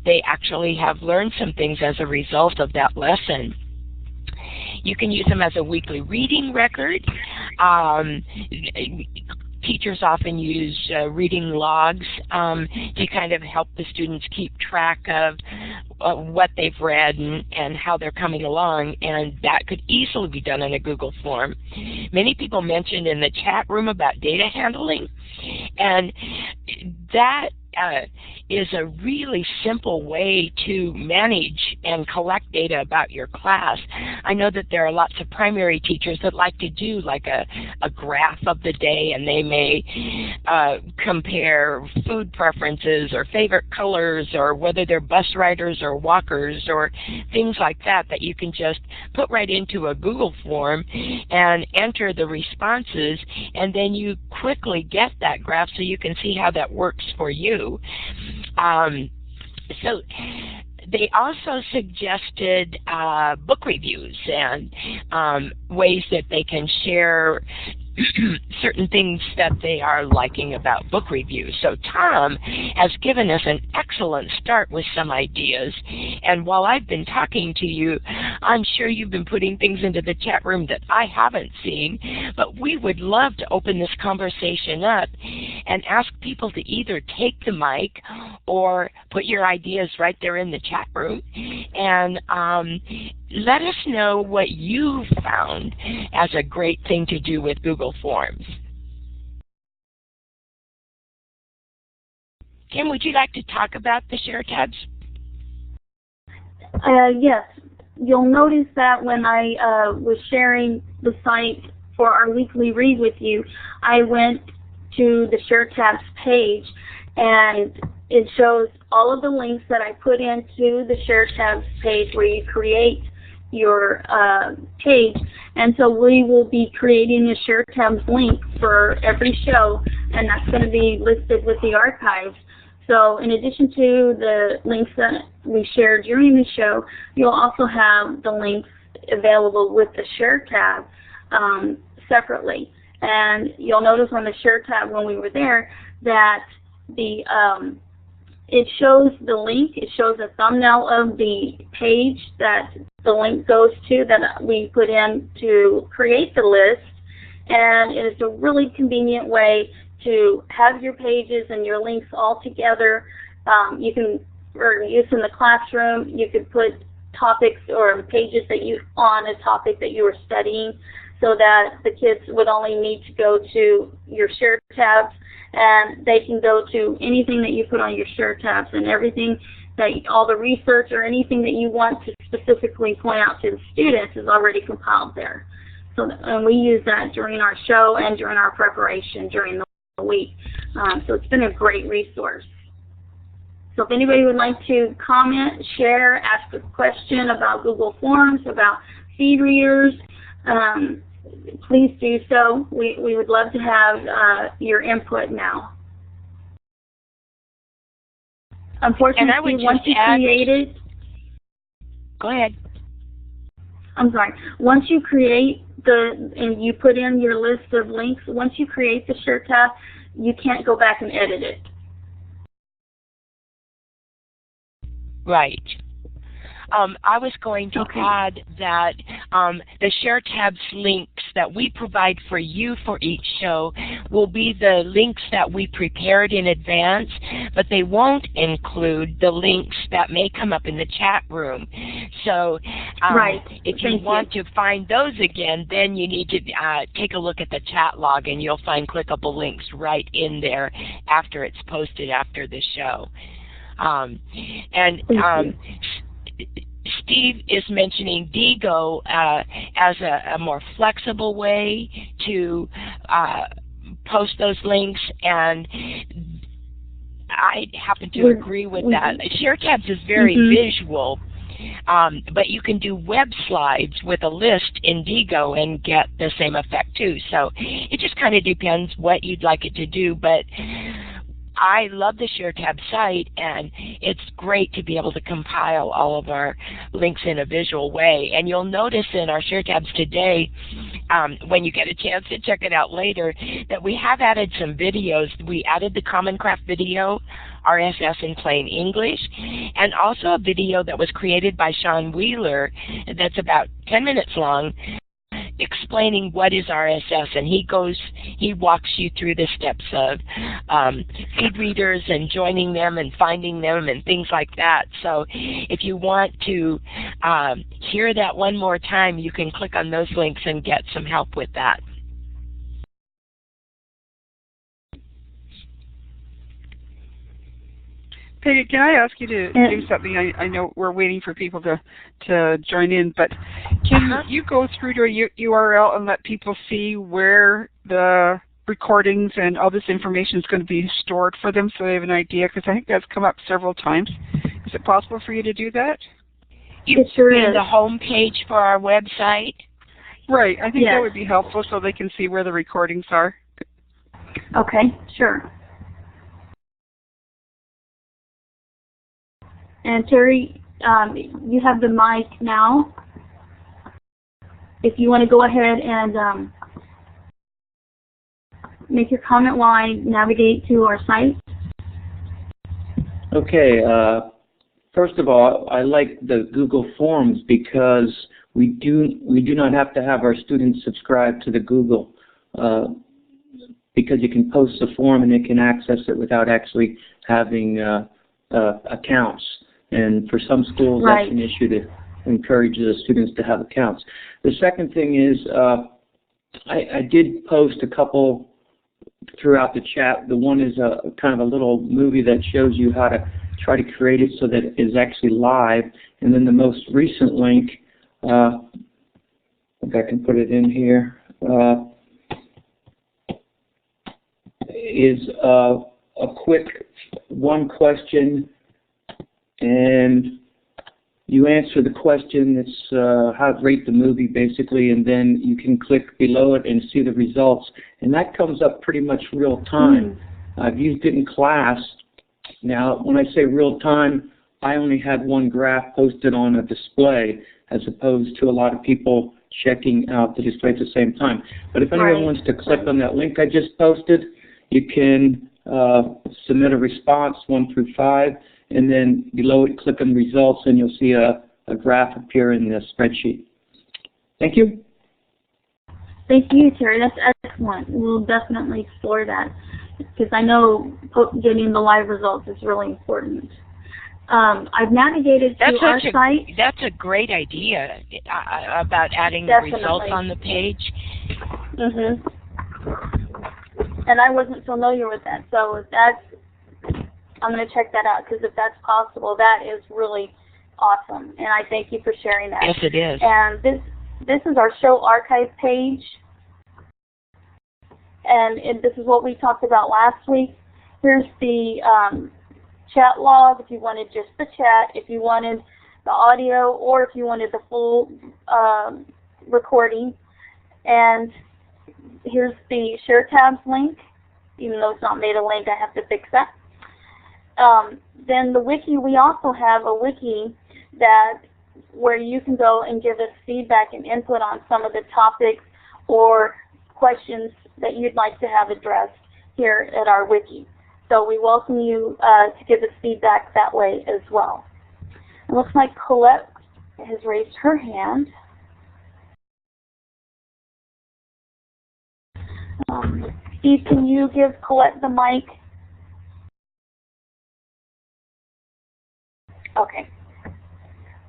they actually have learned some things as a result of that lesson. You can use them as a weekly reading record. Teachers often use reading logs to kind of help the students keep track of what they've read and how they're coming along, and that could easily be done in a Google form. Many people mentioned in the chat room about data handling, and that is a really simple way to manage and collect data about your class. I know that there are lots of primary teachers that like to do like a graph of the day, and they may compare food preferences or favorite colors or whether they're bus riders or walkers or things like that you can just put right into a Google form and enter the responses, and then you quickly get that graph so you can see how that works for you. So they also suggested book reviews and ways that they can share certain things that they are liking about book reviews. So Tom has given us an excellent start with some ideas, and while I've been talking to you, I'm sure you've been putting things into the chat room that I haven't seen, but we would love to open this conversation up and ask people to either take the mic or put your ideas right there in the chat room, and let us know what you found as a great thing to do with Google Forms. Kim, would you like to talk about the share tabs? Yes. You'll notice that when I was sharing the site for our weekly read with you, I went to the share tabs page, and it shows all of the links that I put into the share tabs page where you create your page, and so we will be creating a share tabs link for every show, and that's going to be listed with the archives. So in addition to the links that we share during the show, you'll also have the links available with the share tab separately. And you'll notice on the share tab when we were there that the it shows the link. It shows a thumbnail of the page that the link goes to that we put in to create the list. And it is a really convenient way to have your pages and your links all together. You can, for use in the classroom, you could put topics or pages that you on a topic that you were studying, so that the kids would only need to go to your share tabs, and they can go to anything that you put on your share tabs, and everything that all the research or anything that you want to specifically point out to the students is already compiled there. So, and we use that during our show and during our preparation during the week. So it's been a great resource. So if anybody would like to comment, share, ask a question about Google Forms, about feed readers, please do so. We would love to have your input now. Unfortunately, once you create it, go ahead. I'm sorry. Once you create and you put in your list of links, once you create the Share tab, you can't go back and edit it. Right. I was going to add that the Share tabs links that we provide for you for each show will be the links that we prepared in advance, but they won't include the links that may come up in the chat room. So if you want to find those again, then you need to take a look at the chat log, and you'll find clickable links right in there after it's posted after the show. Steve is mentioning Diigo as a more flexible way to post those links, and I happen to agree with that. ShareTabs is very visual, but you can do web slides with a list in Diigo and get the same effect too. So it just kind of depends what you'd like it to do, but I love the ShareTab site, and it's great to be able to compile all of our links in a visual way. And you'll notice in our ShareTabs today, when you get a chance to check it out later, that we have added some videos. We added the Common Craft video, RSS in plain English, and also a video that was created by Sean Wheeler that's about 10 minutes long, explaining what is RSS, and he walks you through the steps of feed readers and joining them and finding them and things like that. So if you want to hear that one more time, you can click on those links and get some help with that. Peggy, can I ask you to do something? I know we're waiting for people to join in, but can you go through to a URL and let people see where the recordings and all this information is going to be stored for them so they have an idea? Because I think that's come up several times. Is it possible for you to do that? It sure is. The home page for our website? Right. I think that would be helpful so they can see where the recordings are. Okay, sure. And Terry, you have the mic now. If you want to go ahead and make your comment while I navigate to our site. Okay. First of all, I like the Google Forms because we do not have to have our students subscribe to the Google because you can post the form and they can access it without actually having accounts. And for some schools, that's an issue to encourage the students to have accounts. The second thing is I did post a couple throughout the chat. The one is a kind of a little movie that shows you how to try to create it so that it is actually live. And then the most recent link, I think I can put it in here, is a quick one question, and you answer the question. It's how to rate the movie, basically, and then you can click below it and see the results. And that comes up pretty much real time. I've used it in class. Now, when I say real time, I only had one graph posted on a display as opposed to a lot of people checking out the display at the same time. But if anyone wants to click on that link I just posted, you can submit a response 1 through 5, and then below it click on results and you'll see a graph appear in the spreadsheet. Thank you. Thank you, Terry. That's excellent. We'll definitely explore that because I know getting the live results is really important. I've navigated to our site. That's a great idea about adding Definitely. the results on the page. Mm-hmm. And I wasn't familiar with that, so if that's, I'm going to check that out because if that's possible, that is really awesome. And I thank you for sharing that. Yes, it is. And this is our show archive page. And this is what we talked about last week. Here's the chat log if you wanted just the chat, if you wanted the audio, or if you wanted the full recording. And here's the share tabs link. Even though it's not made a link, I have to fix that. Then the wiki, we also have a wiki where you can go and give us feedback and input on some of the topics or questions that you'd like to have addressed here at our wiki. So we welcome you to give us feedback that way as well. It looks like Colette has raised her hand. Steve, can you give Colette the mic? Okay.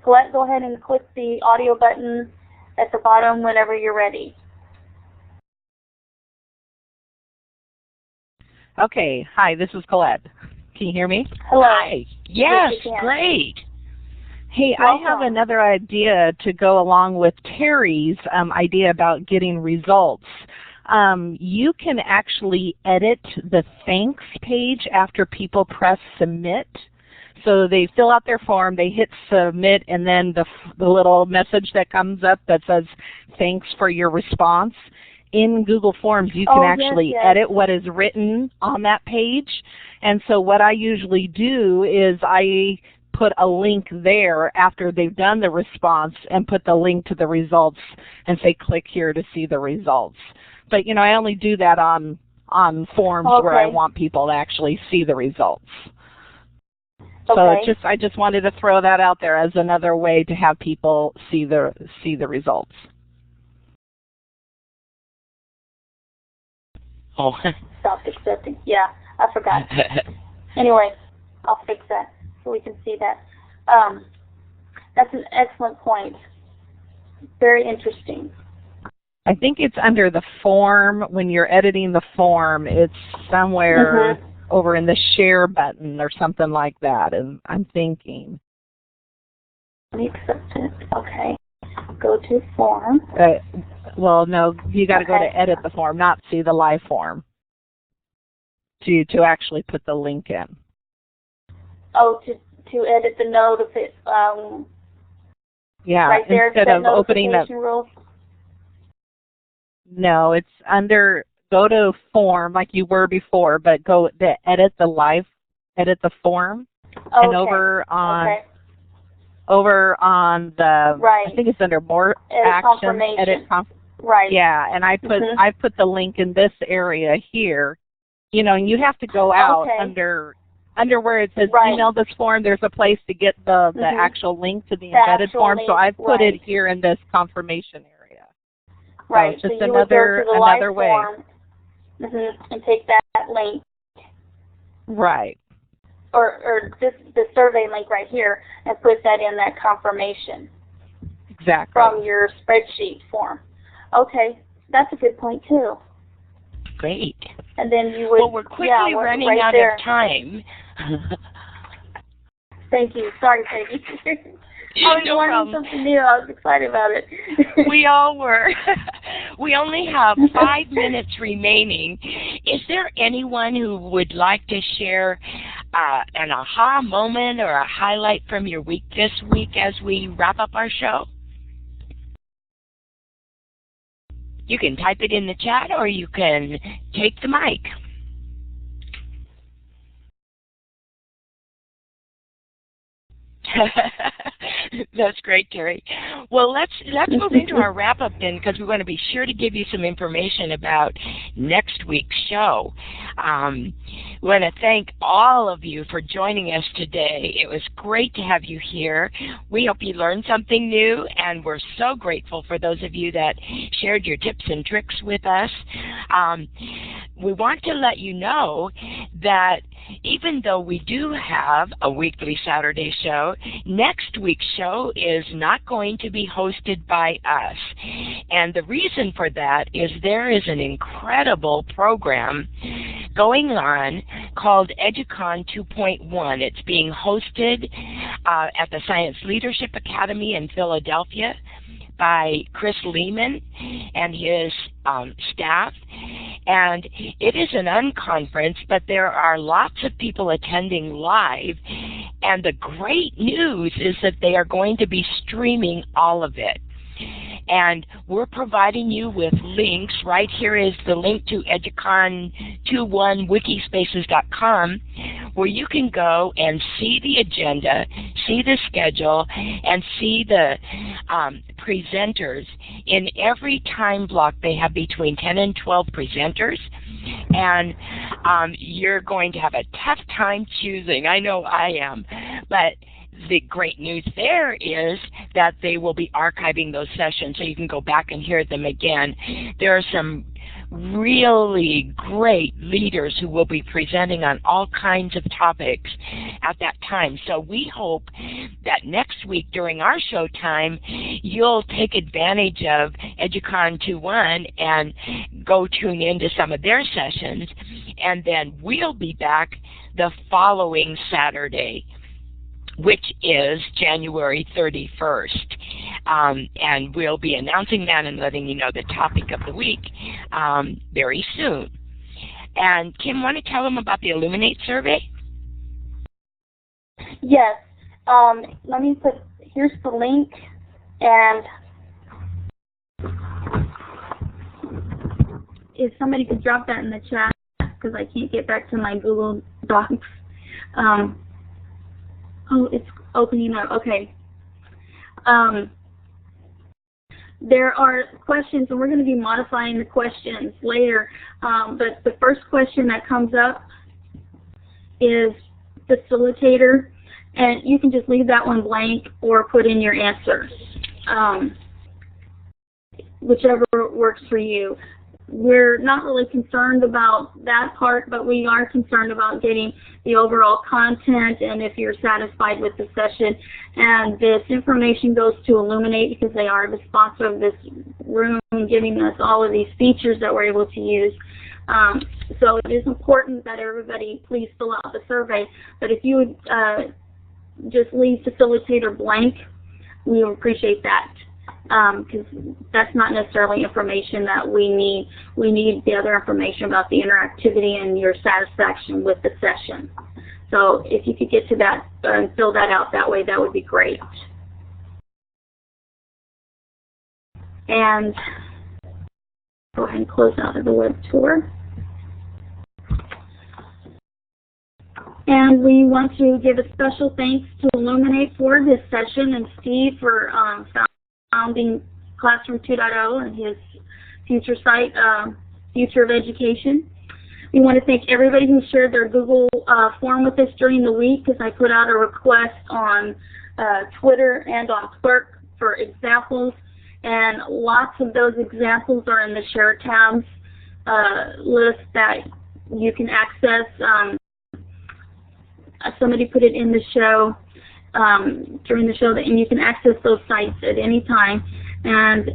Colette, go ahead and click the audio button at the bottom whenever you're ready. Okay. Hi, this is Colette. Can you hear me? Hello. Hi. Yes, Yes, great. Hey, Welcome. I have another idea to go along with Terry's idea about getting results. You can actually edit the thanks page after people press submit. So they fill out their form, they hit submit, and then the little message that comes up that says thanks for your response. In Google Forms, you can actually edit what is written on that page. And so what I usually do is I put a link there after they've done the response and put the link to the results and say click here to see the results. But, you know, I only do that on forms where I want people to actually see the results. So I just wanted to throw that out there as another way to have people see the results. Oh. Stopped accepting. Yeah, I forgot. Anyway, I'll fix that so we can see that. That's an excellent point. Very interesting. I think it's under the form. When you're editing the form, it's somewhere over in the share button or something like that, and I'm thinking. Let me accept it. Okay. Go to form. Well, no, you got to go to edit the form, not see the live form, to actually put the link in. Oh, to edit the note of it. Yeah, right there, instead of opening the rules. No, it's under go to form like you were before, but go to edit the form, and over on the I think it's under more action, edit Right. Yeah, and I put the link in this area here. You know, and you have to go out under where it says email this form. There's a place to get the actual link to the embedded form. So I've put it here in this confirmation area. Right. So just so another way. Form, and take that link. Right. Or the survey link right here and put that in that confirmation. Exactly. From your spreadsheet form. Okay, that's a good point too. Great. And then you would. Well, we're quickly running out of time. Thank you. Sorry, Peggy. I was learning something new. I was excited about it. We all were. We only have 5 minutes remaining. Is there anyone who would like to share an aha moment or a highlight from your week this week as we wrap up our show? You can type it in the chat or you can take the mic. That's great, Terry. Well, let's move into our wrap-up then, because we want to be sure to give you some information about next week's show. We want to thank all of you for joining us today. It was great to have you here. We hope you learned something new, and we're so grateful for those of you that shared your tips and tricks with us. We want to let you know that even though we do have a weekly Saturday show, next week's show is not going to be hosted by us. And the reason for that is there is an incredible program going on called EduCon 2.1. It's being hosted at the Science Leadership Academy in Philadelphia by Chris Lehman and his staff. And it is an unconference, but there are lots of people attending live. And the great news is that they are going to be streaming all of it. And we're providing you with links. Right here is the link to educon21wikispaces.com, where you can go and see the agenda, see the schedule, and see the presenters. In every time block, they have between 10 and 12 presenters. And you're going to have a tough time choosing. I know I am. But the great news there is that they will be archiving those sessions so you can go back and hear them again. There are some really great leaders who will be presenting on all kinds of topics at that time. So we hope that next week during our show time, you'll take advantage of EduCon 2.1 and go tune into some of their sessions. And then we'll be back the following Saturday, which is January 31st. And we'll be announcing that and letting you know the topic of the week very soon. And Kim, want to tell them about the Illuminate survey? Yes. Let me put, here's the link, and if somebody could drop that in the chat, because I can't get back to my Google Docs. Oh, it's opening up. Okay. There are questions, and we're going to be modifying the questions later. But the first question that comes up is facilitator, and you can just leave that one blank or put in your answers, whichever works for you. We're not really concerned about that part, but we are concerned about getting the overall content and if you're satisfied with the session. And this information goes to Illuminate because they are the sponsor of this room, giving us all of these features that we're able to use. So it is important that everybody please fill out the survey. But if you would just leave facilitator blank, we would appreciate that. Because that's not necessarily information that we need. We need the other information about the interactivity and your satisfaction with the session. So if you could get to that and fill that out that way, that would be great. And go ahead and close out of the web tour. And we want to give a special thanks to Illuminate for this session and Steve for founding Classroom 2.0 and his future site, Future of Education. We want to thank everybody who shared their Google form with us during the week, because I put out a request on Twitter and on Clerk for examples, and lots of those examples are in the Share tabs list that you can access. Somebody put it in the show. During the show, and you can access those sites at any time. And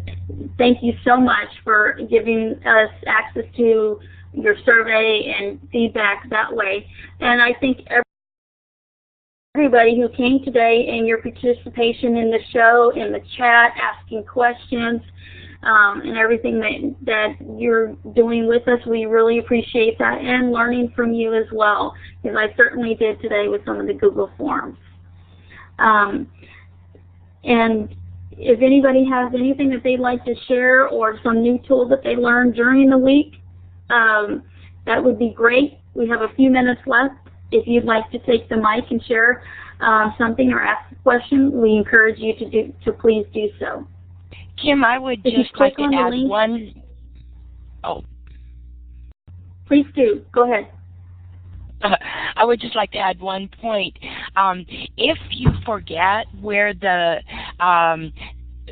thank you so much for giving us access to your survey and feedback that way. And I think everybody who came today and your participation in the show, in the chat, asking questions, and everything that you're doing with us, we really appreciate that, and learning from you as well, because I certainly did today with some of the Google forms. And if anybody has anything that they'd like to share or some new tool that they learned during the week, that would be great. We have a few minutes left. If you'd like to take the mic and share something or ask a question, we encourage you to please do so. Kim, I would just like to add one. Oh. Please do. Go ahead. I would just like to add one point. If you forget where the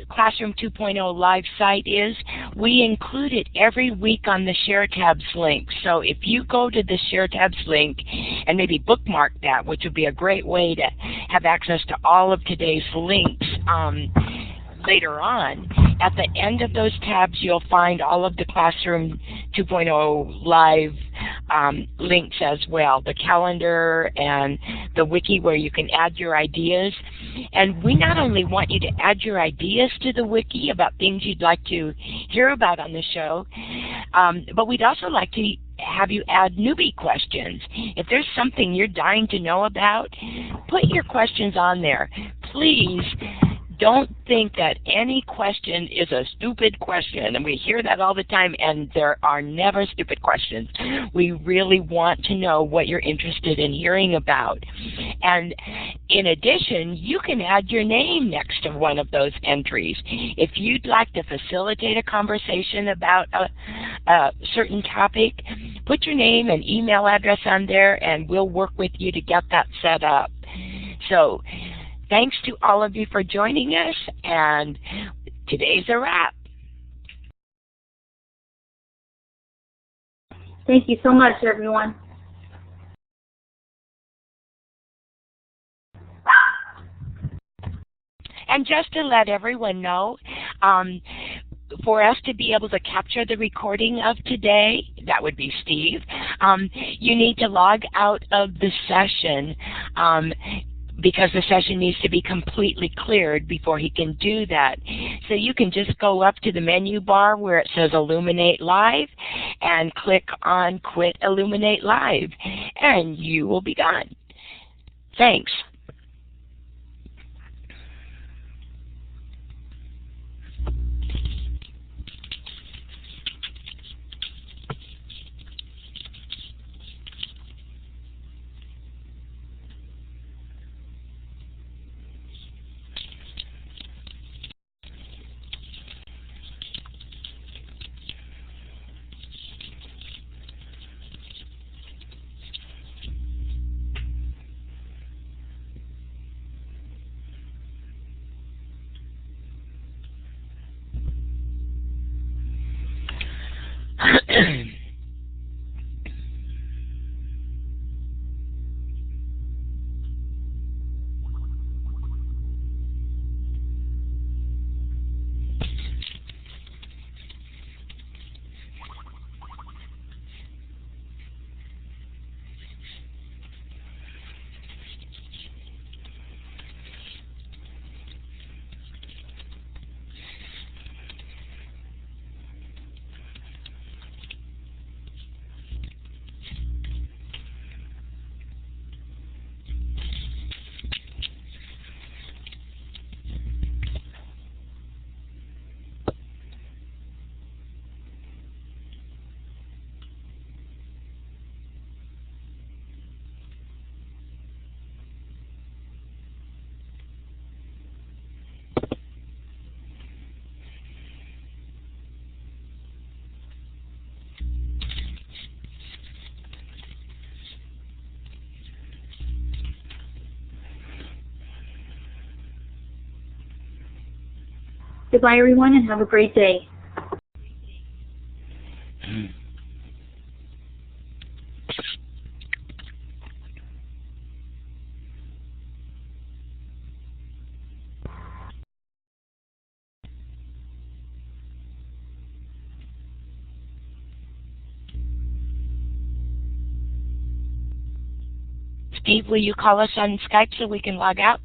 Classroom 2.0 live site is, we include it every week on the Share Tabs link. So if you go to the Share Tabs link and maybe bookmark that, which would be a great way to have access to all of today's links later on, at the end of those tabs you'll find all of the Classroom 2.0 live links as well, the calendar and the wiki where you can add your ideas. And we not only want you to add your ideas to the wiki about things you'd like to hear about on the show, but we'd also like to have you add newbie questions. If there's something you're dying to know about, put your questions on there. Please don't think that any question is a stupid question, and we hear that all the time, and there are never stupid questions. We really want to know what you're interested in hearing about. And in addition, you can add your name next to one of those entries. If you'd like to facilitate a conversation about a certain topic, put your name and email address on there, and we'll work with you to get that set up. So, thanks to all of you for joining us, and today's a wrap. Thank you so much, everyone. And just to let everyone know, for us to be able to capture the recording of today, that would be Steve, you need to log out of the session because the session needs to be completely cleared before he can do that. So you can just go up to the menu bar where it says Illuminate Live and click on Quit Illuminate Live, and you will be gone. Thanks. Goodbye, everyone, and have a great day. Steve, will you call us on Skype so we can log out?